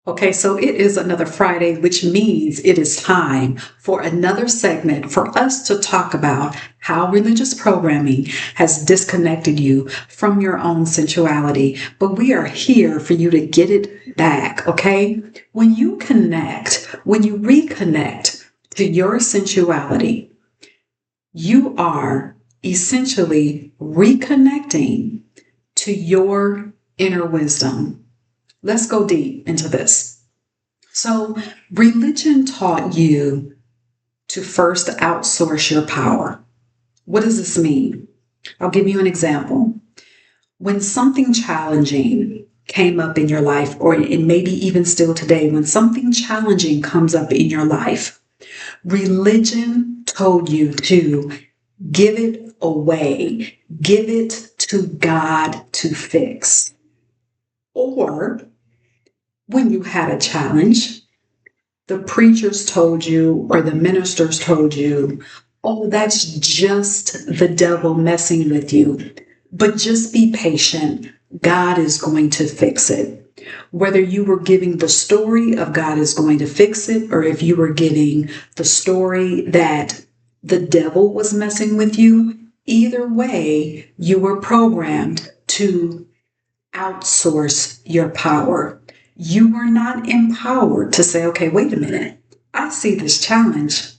Okay, so it is another Friday, which means it is time for another segment for us to talk about how religious programming has disconnected you from your own sensuality. But we are here for you to get it back, okay? When you reconnect to your sensuality, you are essentially reconnecting to your inner wisdom. Let's go deep into this. So, religion taught you to first outsource your power. What does this mean? I'll give you an example. When something challenging came up in your life, or maybe even still today, when something challenging comes up in your life, religion told you to give it away, give it to God to fix. Or when you had a challenge, the preachers told you or the ministers told you, oh, that's just the devil messing with you. But just be patient. God is going to fix it. Whether you were giving the story of God is going to fix it, or if you were getting the story that the devil was messing with you, either way, you were programmed to outsource your power. You were not empowered to say, okay, wait a minute. I see this challenge,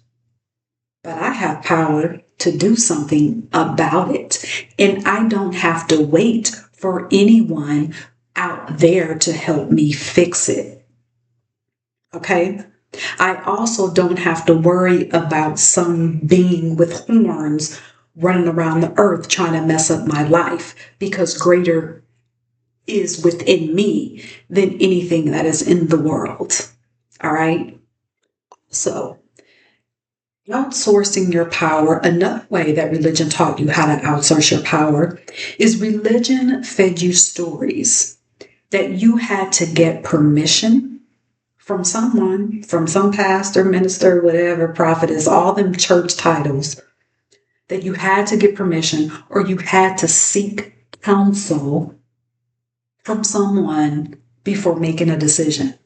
but I have power to do something about it. And I don't have to wait for anyone out there to help me fix it. Okay? I also don't have to worry about some being with horns running around the earth trying to mess up my life, because greater is within me than anything that is in the world. All right. So, outsourcing your power, another way that religion taught you how to outsource your power is religion fed you stories that you had to get permission from someone, from some pastor, minister, whatever, prophetess, all them church titles, that you had to get permission or you had to seek counsel from someone before making a decision,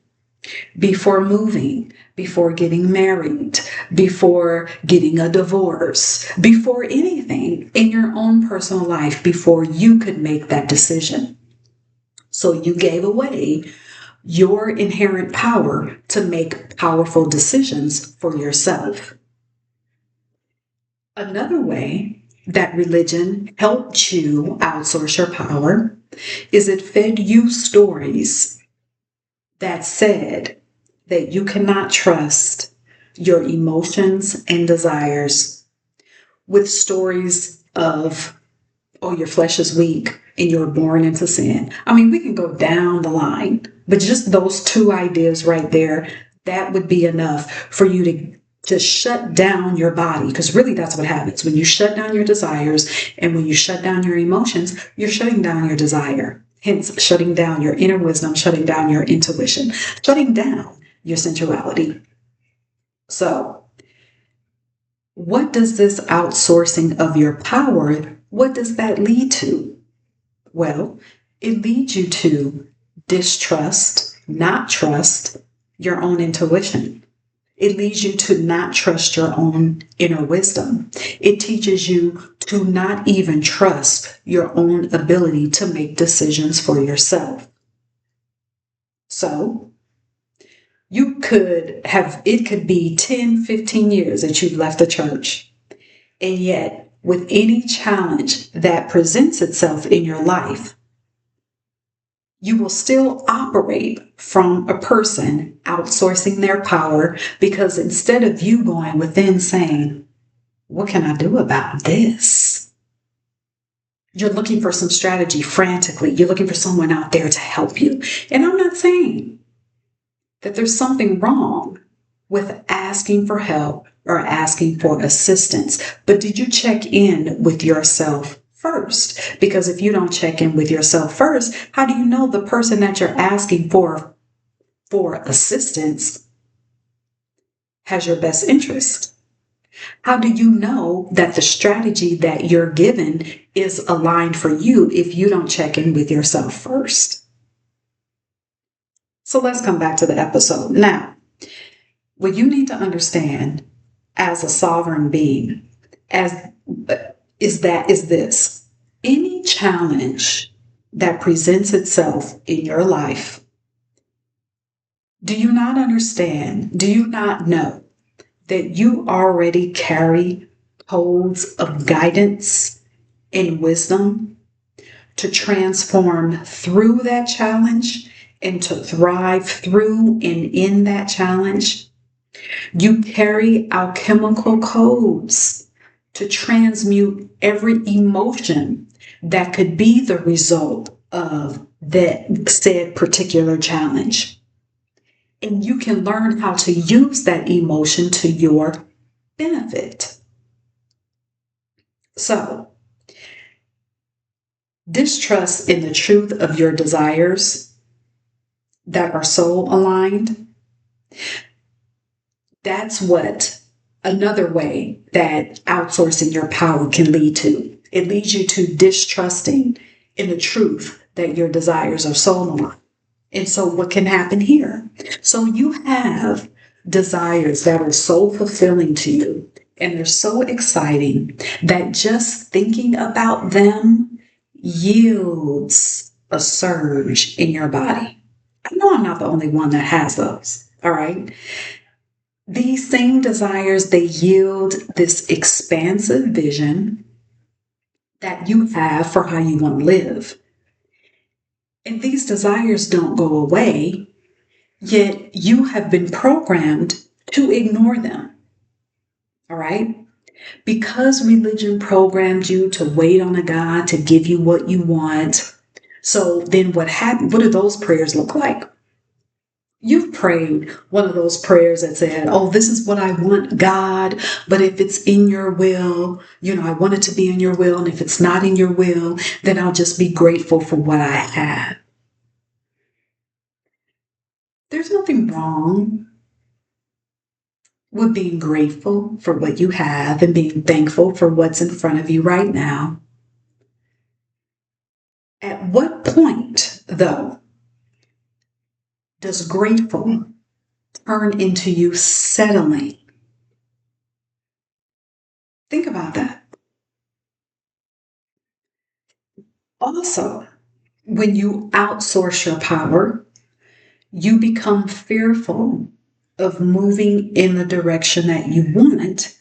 before moving, before getting married, before getting a divorce, before anything in your own personal life, before you could make that decision. So you gave away your inherent power to make powerful decisions for yourself. Another way that religion helped you outsource your power is it fed you stories that said that you cannot trust your emotions and desires, with stories of, oh, your flesh is weak and you're born into sin. I mean, we can go down the line, but just those two ideas right there, that would be enough for you to shut down your body, because really that's what happens when you shut down your desires and when you shut down your emotions. You're shutting down your desire, hence shutting down your inner wisdom, shutting down your intuition, shutting down your sensuality. So what does this outsourcing of your power, what does that lead to? Well, it leads you to distrust, not trust your own intuition. It leads you to not trust your own inner wisdom. It teaches you to not even trust your own ability to make decisions for yourself. So, it could be 10, 15 years that you've left the church. And yet, with any challenge that presents itself in your life, you will still operate from a person outsourcing their power, because instead of you going within saying, what can I do about this? You're looking for some strategy frantically. You're looking for someone out there to help you. And I'm not saying that there's something wrong with asking for help or asking for assistance, but did you check in with yourself first? Because if you don't check in with yourself first, how do you know the person that you're asking for assistance has your best interest? How do you know that the strategy that you're given is aligned for you if you don't check in with yourself first? So let's come back to the episode. Now, what you need to understand as a sovereign being as is this. Any challenge that presents itself in your life, do you not understand? Do you not know that you already carry codes of guidance and wisdom to transform through that challenge and to thrive through and in that challenge? You carry alchemical codes to transmute every emotion that could be the result of that said particular challenge. And you can learn how to use that emotion to your benefit. So, distrust in the truth of your desires that are soul aligned. That's what another way that outsourcing your power can lead to. It leads you to distrusting in the truth that your desires are soul aligned. And so what can happen here? So you have desires that are so fulfilling to you and they're so exciting that just thinking about them yields a surge in your body. I know I'm not the only one that has those, all right? These same desires, they yield this expansive vision that you have for how you want to live. And these desires don't go away, yet you have been programmed to ignore them. All right? Because religion programmed you to wait on a God to give you what you want. So then what happened? What do those prayers look like? You've prayed one of those prayers that said, oh, this is what I want, God, but if it's in your will, I want it to be in your will. And if it's not in your will, then I'll just be grateful for what I have. There's nothing wrong with being grateful for what you have and being thankful for what's in front of you right now. At what point, though, does grateful turn into you settling? Think about that. Also, when you outsource your power, you become fearful of moving in the direction that you want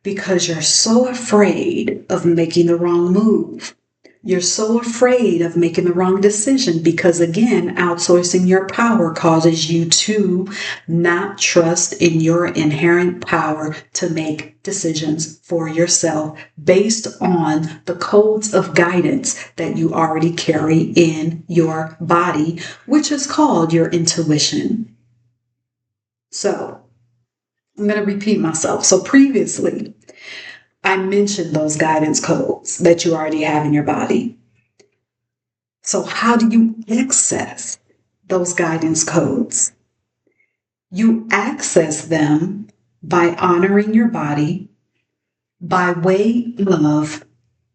because you're so afraid of making the wrong move. You're so afraid of making the wrong decision because, again, outsourcing your power causes you to not trust in your inherent power to make decisions for yourself based on the codes of guidance that you already carry in your body, which is called your intuition. So, I'm going to repeat myself. So previously, I mentioned those guidance codes that you already have in your body. So how do you access those guidance codes? You access them by honoring your body, by way of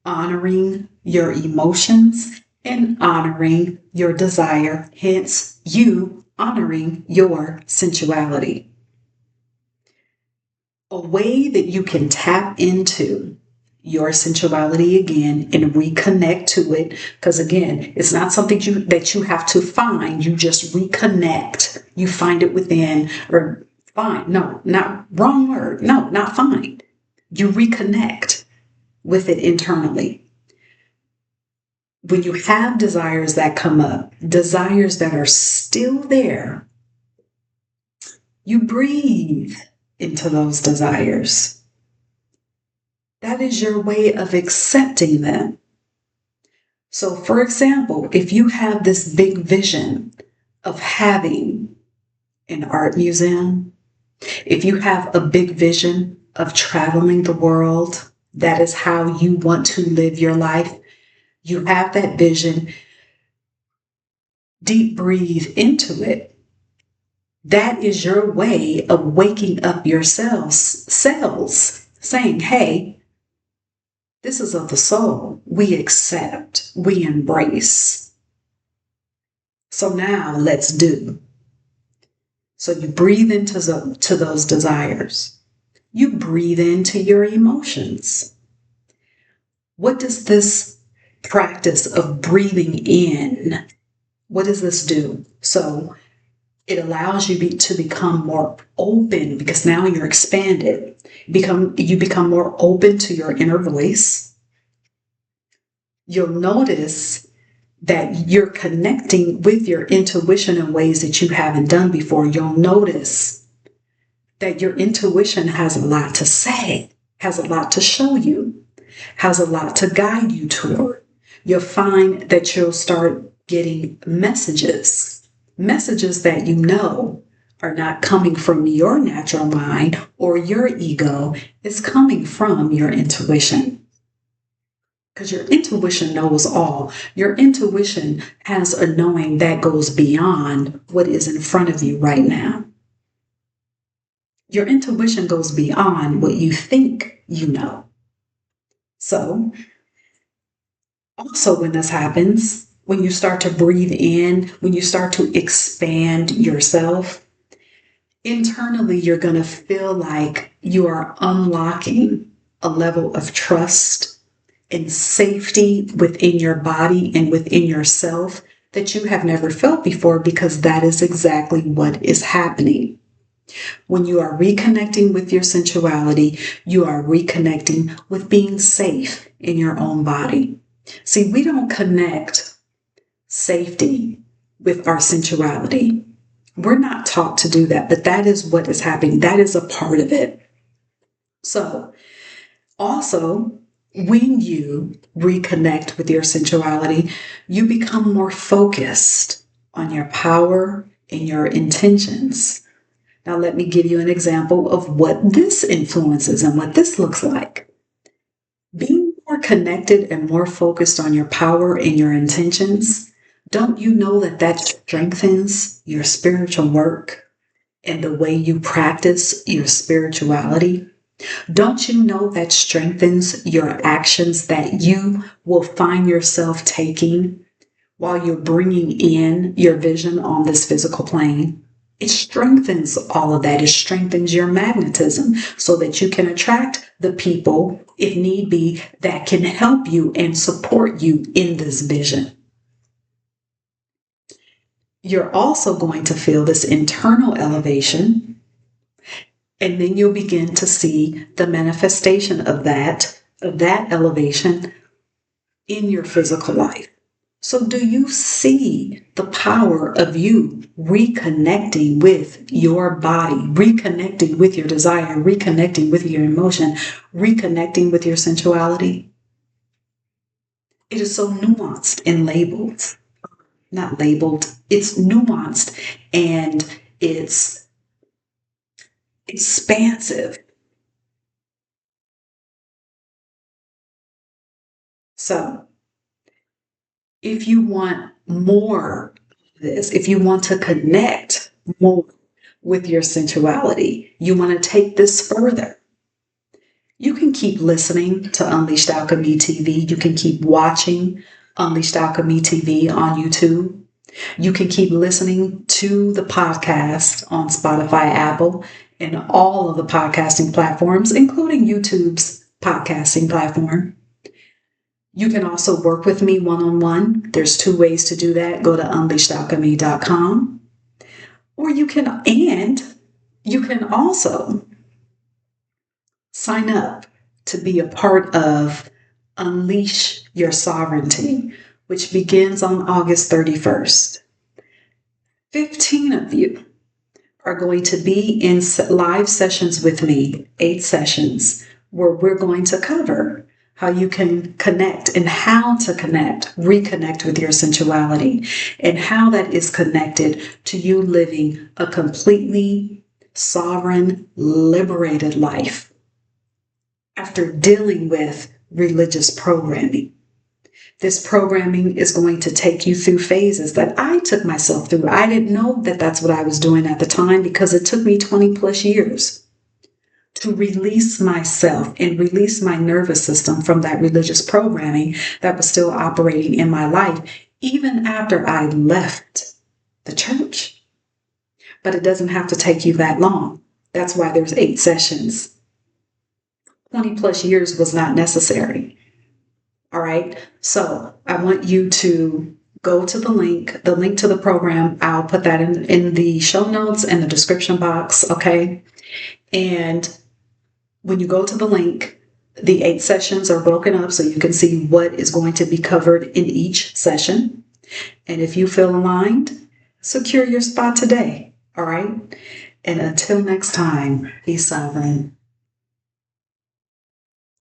honoring your emotions and honoring your desire, hence you honoring your sensuality. A way that you can tap into your sensuality again and reconnect to it, because again, it's not something that you have to find. You just reconnect. You find it within, or find, no, not wrong word. No, not find. You reconnect with it internally. When you have desires that come up, desires that are still there, you breathe into those desires. That is your way of accepting them. So, for example, if you have this big vision of having an art museum, if you have a big vision of traveling the world, that is how you want to live your life. You have that vision, deep breathe into it. That is your way of waking up your cells, saying, hey, this is of the soul. We accept, we embrace. So now let's do. So you breathe into those desires. You breathe into your emotions. What does this practice of breathing in, what does this do? So it allows you to become more open, because now you're expanded. You become more open to your inner voice. You'll notice that you're connecting with your intuition in ways that you haven't done before. You'll notice that your intuition has a lot to say, has a lot to show you, has a lot to guide you toward. You'll find that you'll start getting messages that you know are not coming from your natural mind or your ego. It's coming from your intuition. Because your intuition knows all. Your intuition has a knowing that goes beyond what is in front of you right now. Your intuition goes beyond what you think you know. So, also when this happens, when you start to breathe in, when you start to expand yourself, internally you're going to feel like you are unlocking a level of trust and safety within your body and within yourself that you have never felt before, because that is exactly what is happening. When you are reconnecting with your sensuality, you are reconnecting with being safe in your own body. See, we don't connect safety with our sensuality. We're not taught to do that, but that is what is happening. That is a part of it. So, also, when you reconnect with your sensuality, you become more focused on your power and your intentions. Now, let me give you an example of what this influences and what this looks like. Being more connected and more focused on your power and your intentions, don't you know that that strengthens your spiritual work and the way you practice your spirituality? Don't you know that strengthens your actions that you will find yourself taking while you're bringing in your vision on this physical plane? It strengthens all of that. It strengthens your magnetism so that you can attract the people, if need be, that can help you and support you in this vision. You're also going to feel this internal elevation, and then you'll begin to see the manifestation of that elevation in your physical life. So do you see the power of you reconnecting with your body, reconnecting with your desire, reconnecting with your emotion, reconnecting with your sensuality? It is so nuanced and labeled. Not labeled, it's nuanced and it's expansive. So if you want more of this, if you want to connect more with your sensuality, you want to take this further, you can keep listening to Unleashed Alchemy TV. You can keep watching Unleashed Alchemy TV on YouTube. You can keep listening to the podcast on Spotify, Apple, and all of the podcasting platforms, including YouTube's podcasting platform. You can also work with me one-on-one. There's 2 ways to do that. Go to unleashedalchemy.com. Or you can also sign up to be a part of Unleash Your Sovereignty, which begins on August 31st. 15 of you are going to be in live sessions with me, 8 sessions, where we're going to cover how you can connect and how to reconnect with your sensuality, and how that is connected to you living a completely sovereign, liberated life after dealing with religious programming. This programming is going to take you through phases that I took myself through. I didn't know that that's what I was doing at the time, because it took me 20 plus years to release myself and release my nervous system from that religious programming that was still operating in my life, even after I left the church. but it doesn't have to take you that long. That's why there's 8 sessions. 20 plus years was not necessary. All right. So I want you to go to the link to the program. I'll put that in the show notes and the description box. Okay. And when you go to the link, the 8 sessions are broken up so you can see what is going to be covered in each session. And if you feel aligned, secure your spot today. All right. And until next time, be sovereign.